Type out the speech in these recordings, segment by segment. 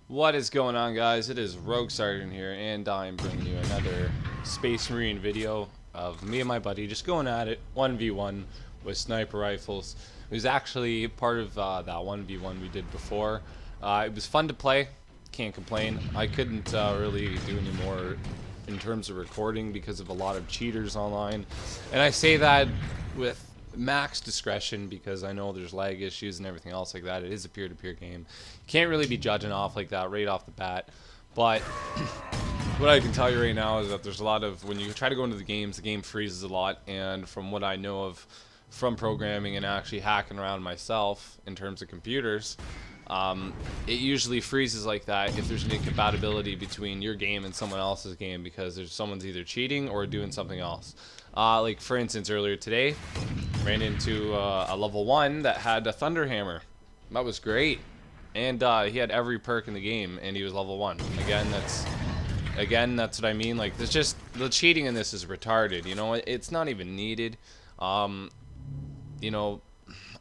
What is going on, guys? It is Rogue Sergeant here, and I'm bringing you another Space Marine video of me and my buddy just going at it 1v1 with sniper rifles. It was actually part of that 1v1 we did before. It was fun to play, can't complain. I couldn't really do any more in terms of recording because of a lot of cheaters online, and I say that with max discretion because I know there's lag issues and everything else like that. It is a peer-to-peer game. You can't really be judging off like that right off the bat. But what I can tell you right now is that there's a lot of, when you try to go into the games, the game freezes a lot. And from what I know of from programming and actually hacking around myself in terms of computers, it usually freezes like that if there's an incompatibility between your game and someone else's game because there's someone's either cheating or doing something else. Like for instance, earlier today, ran into a level 1 that had a Thunder Hammer. That was great, and he had every perk in the game, and he was level 1. Again, that's what I mean. Like, there's just the cheating in this is retarded. You know, it's not even needed. You know,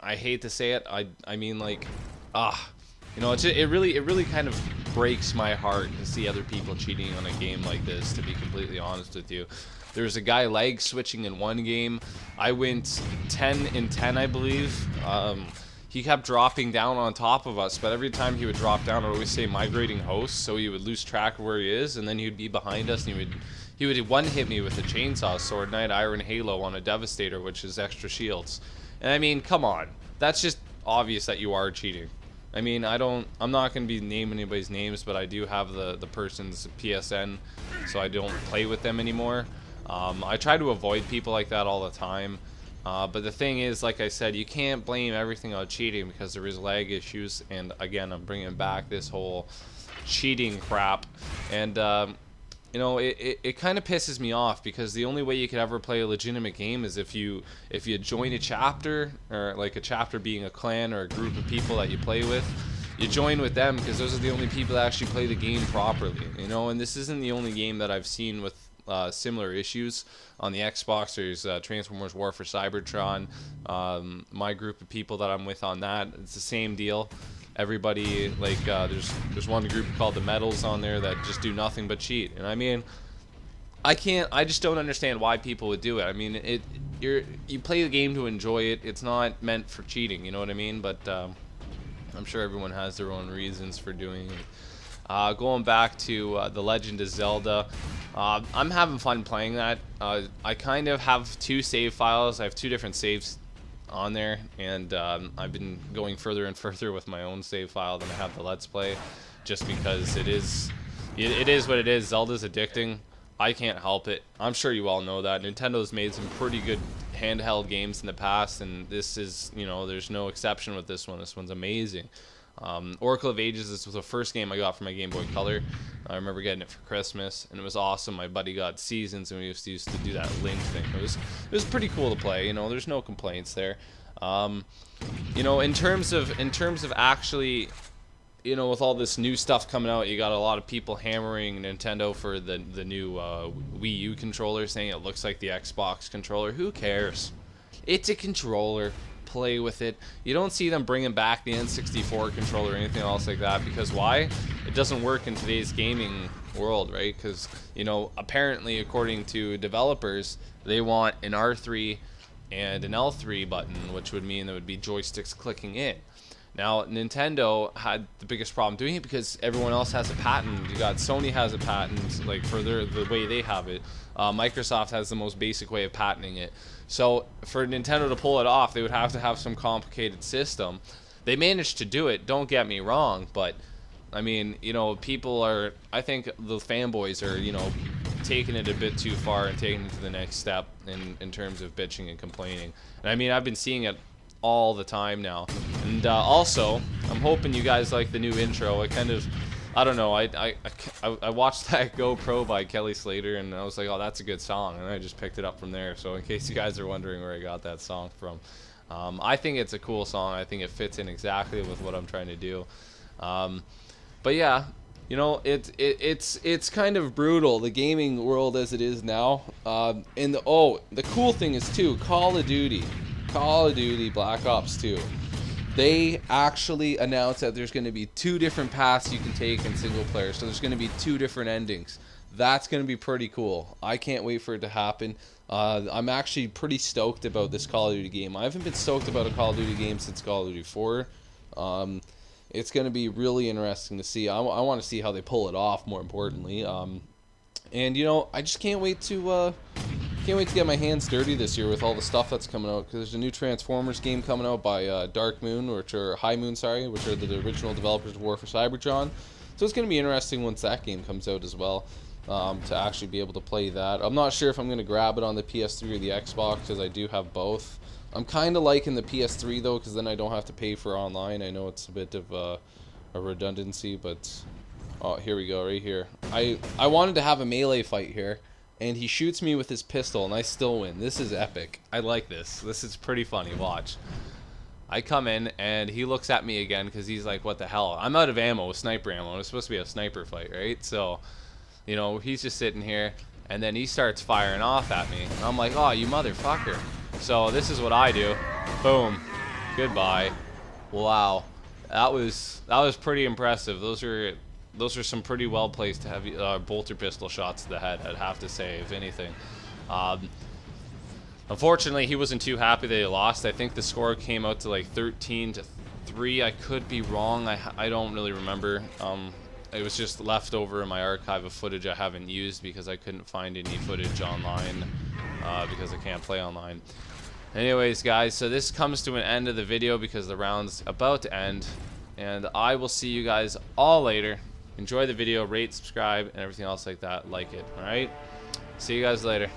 I hate to say it. I mean, like, you know, it really kind of breaks my heart to see other people cheating on a game like this, to be completely honest with you. There's a guy lag switching in one game. I went 10 in 10, I believe. He kept dropping down on top of us, but every time he would drop down, I would always say migrating host, so he would lose track of where he is, and then he would be behind us, and he would one-hit me with a chainsaw sword, Knight Iron Halo on a Devastator, which is extra shields. And I mean, come on. That's just obvious that you are cheating. I mean, I'm not going to be naming anybody's names, but I do have the person's PSN, so I don't play with them anymore. I try to avoid people like that all the time, but the thing is, like I said, you can't blame everything on cheating because there is lag issues, and again, I'm bringing back this whole cheating crap, and you know, it kind of pisses me off because the only way you could ever play a legitimate game is if you join a chapter, or like a chapter being a clan or a group of people that you play with. You join with them because those are the only people that actually play the game properly, you know, and this isn't the only game that I've seen with similar issues on the Xbox. There's Transformers War for Cybertron. My group of people that I'm with on that, it's the same deal. Everybody, like, there's one group called the Metals on there that just do nothing but cheat. And I mean, I just don't understand why people would do it. I mean, you play the game to enjoy it. It's not meant for cheating, you know what I mean? But I'm sure everyone has their own reasons for doing it. Going back to The Legend of Zelda, I'm having fun playing that. I kind of have two save files. I have two different saves on there, and I've been going further and further with my own save file than I have the Let's Play, just because it is what it is. Zelda's addicting. I can't help it. I'm sure you all know that. Nintendo's made some pretty good handheld games in the past, and this is, you know, there's no exception with this one. This one's amazing. Oracle of Ages, this was the first game I got for my Game Boy Color. I remember getting it for Christmas, and it was awesome. My buddy got Seasons, and we used to do that Link thing. It was pretty cool to play. You know, there's no complaints there. You know, in terms of actually, you know, with all this new stuff coming out, you got a lot of people hammering Nintendo for the new Wii U controller, saying it looks like the Xbox controller. Who cares? It's a controller. Play with it. You don't see them bringing back the N64 controller or anything else like that, because why? It doesn't work in today's gaming world, right? Because, you know, apparently, according to developers, they want an R3 and an L3 button, which would mean there would be joysticks clicking in. Now, Nintendo had the biggest problem doing it because everyone else has a patent. You got Sony has a patent, like, for the way they have it. Microsoft has the most basic way of patenting it. So for Nintendo to pull it off, they would have to have some complicated system. They managed to do it, don't get me wrong, but I mean, you know, people are, I think the fanboys are, you know, taking it a bit too far and taking it to the next step in terms of bitching and complaining. And I mean, I've been seeing it all the time now. And also, I'm hoping you guys like the new intro. I don't know, I watched that GoPro by Kelly Slater, and I was like, oh, that's a good song, and I just picked it up from there. So in case you guys are wondering where I got that song from, I think it's a cool song. I think it fits in exactly with what I'm trying to do. But yeah, you know, it's kind of brutal, the gaming world as it is now. And the cool thing is too, Call of Duty Black Ops 2. They actually announced that there's going to be 2 different paths you can take in single player. So there's going to be 2 different endings. That's going to be pretty cool. I can't wait for it to happen. I'm actually pretty stoked about this Call of Duty game. I haven't been stoked about a Call of Duty game since Call of Duty 4. It's going to be really interesting to see. I want to see how they pull it off, more importantly. And, you know, I just can't wait to get my hands dirty this year with all the stuff that's coming out, because there's a new Transformers game coming out by Dark Moon, High Moon, which are the original developers of War for Cybertron. So it's going to be interesting once that game comes out as well, to actually be able to play that. I'm not sure if I'm going to grab it on the PS3 or the Xbox, because I do have both. I'm kind of liking the PS3 though, because then I don't have to pay for online. I know it's a bit of a redundancy, but oh, here we go, right here. I wanted to have a melee fight here, and he shoots me with his pistol, and I still win. This is epic. I like this. This is pretty funny. Watch. I come in, and he looks at me again, because he's like, what the hell? I'm out of ammo, sniper ammo. It's supposed to be a sniper fight, right? So, you know, he's just sitting here, and then he starts firing off at me. And I'm like, oh, you motherfucker. So this is what I do. Boom. Goodbye. Wow. That was pretty impressive. Those are some pretty well placed heavy bolter pistol shots to the head, I'd have to say, if anything. Unfortunately, he wasn't too happy that he lost. I think the score came out to like 13-3. I could be wrong. I don't really remember. It was just left over in my archive of footage I haven't used because I couldn't find any footage online, because I can't play online. Anyways, guys, so this comes to an end of the video because the round's about to end, and I will see you guys all later. Enjoy the video, rate, subscribe, and everything else like that. Like it, alright? See you guys later.